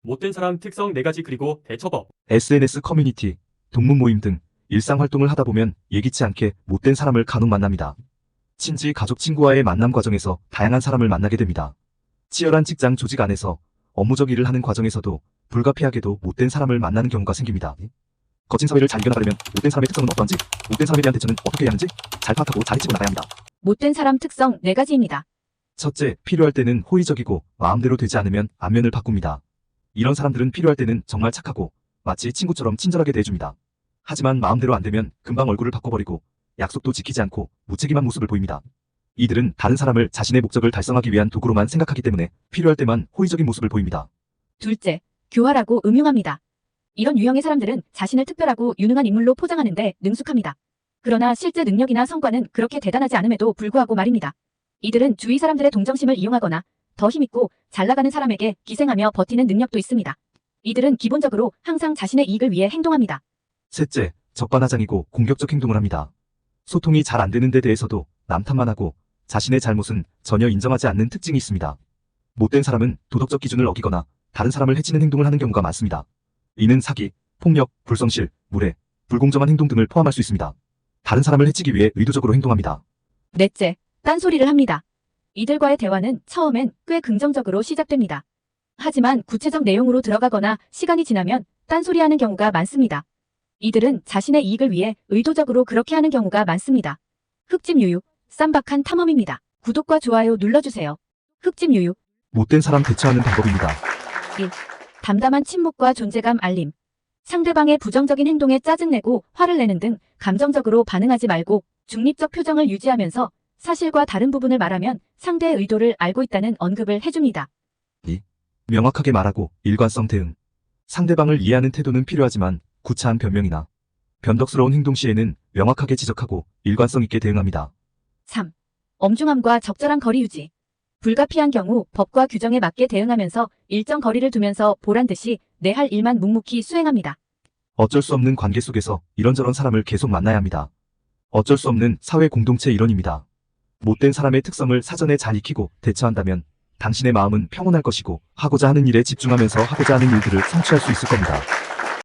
못된 사람 특성 4가지 그리고 대처법. SNS 커뮤니티, 동문 모임 등 일상 활동을 하다 보면 예기치 않게 못된 사람을 간혹 만납니다. 친지, 가족, 친구와의 만남 과정에서 다양한 사람을 만나게 됩니다. 치열한 직장 조직 안에서 업무적 일을 하는 과정에서도 불가피하게도 못된 사람을 만나는 경우가 생깁니다. 거친 사회를 잘 이겨나가려면 못된 사람의 특성은 어떠한지, 못된 사람에 대한 대처는 어떻게 해야 하는지 잘 파악하고 잘 해치고 나가야 합니다. 못된 사람 특성 4가지입니다. 첫째, 필요할 때는 호의적이고 마음대로 되지 않으면 안면을 바꿉니다. 이런 사람들은 필요할 때는 정말 착하고 마치 친구처럼 친절하게 대해줍니다. 하지만 마음대로 안 되면 금방 얼굴을 바꿔버리고 약속도 지키지 않고 무책임한 모습을 보입니다. 이들은 다른 사람을 자신의 목적을 달성하기 위한 도구로만 생각하기 때문에 필요할 때만 호의적인 모습을 보입니다. 둘째, 교활하고 음흉합니다. 이런 유형의 사람들은 자신을 특별하고 유능한 인물로 포장하는데 능숙합니다. 그러나 실제 능력이나 성과는 그렇게 대단하지 않음에도 불구하고 말입니다. 이들은 주위 사람들의 동정심을 이용하거나 더 힘있고 잘 나가는 사람에게 기생하며 버티는 능력도 있습니다. 이들은 기본적으로 항상 자신의 이익을 위해 행동합니다. 셋째, 적반하장이고 공격적 행동을 합니다. 소통이 잘 안 되는 데 대해서도 남 탓만 하고 자신의 잘못은 전혀 인정하지 않는 특징이 있습니다. 못된 사람은 도덕적 기준을 어기거나 다른 사람을 해치는 행동을 하는 경우가 많습니다. 이는 사기, 폭력, 불성실, 무례, 불공정한 행동 등을 포함할 수 있습니다. 다른 사람을 해치기 위해 의도적으로 행동합니다. 넷째, 딴소리를 합니다. 이들과의 대화는 처음엔 꽤 긍정적으로 시작됩니다. 하지만 구체적 내용으로 들어가거나 시간이 지나면 딴소리하는 경우가 많습니다. 이들은 자신의 이익을 위해 의도적으로 그렇게 하는 경우가 많습니다. 흑집 유유, 쌈박한 탐험입니다. 구독과 좋아요 눌러주세요. 흑집 유유. 못된 사람 대처하는 방법입니다. 1. 담담한 침묵과 존재감 알림. 상대방의 부정적인 행동에 짜증내고 화를 내는 등 감정적으로 반응하지 말고 중립적 표정을 유지하면서 사실과 다른 부분을 말하면 상대의 의도를 알고 있다는 언급을 해줍니다. 2. 명확하게 말하고 일관성 대응. 상대방을 이해하는 태도는 필요하지만 구차한 변명이나 변덕스러운 행동 시에는 명확하게 지적하고 일관성 있게 대응합니다. 3. 엄중함과 적절한 거리 유지. 불가피한 경우 법과 규정에 맞게 대응하면서 일정 거리를 두면서 보란듯이 내 할 일만 묵묵히 수행합니다. 어쩔 수 없는 관계 속에서 이런저런 사람을 계속 만나야 합니다. 어쩔 수 없는 사회 공동체 일원입니다. 못된 사람의 특성을 사전에 잘 익히고 대처한다면 당신의 마음은 평온할 것이고 하고자 하는 일에 집중하면서 하고자 하는 일들을 성취할 수 있을 겁니다.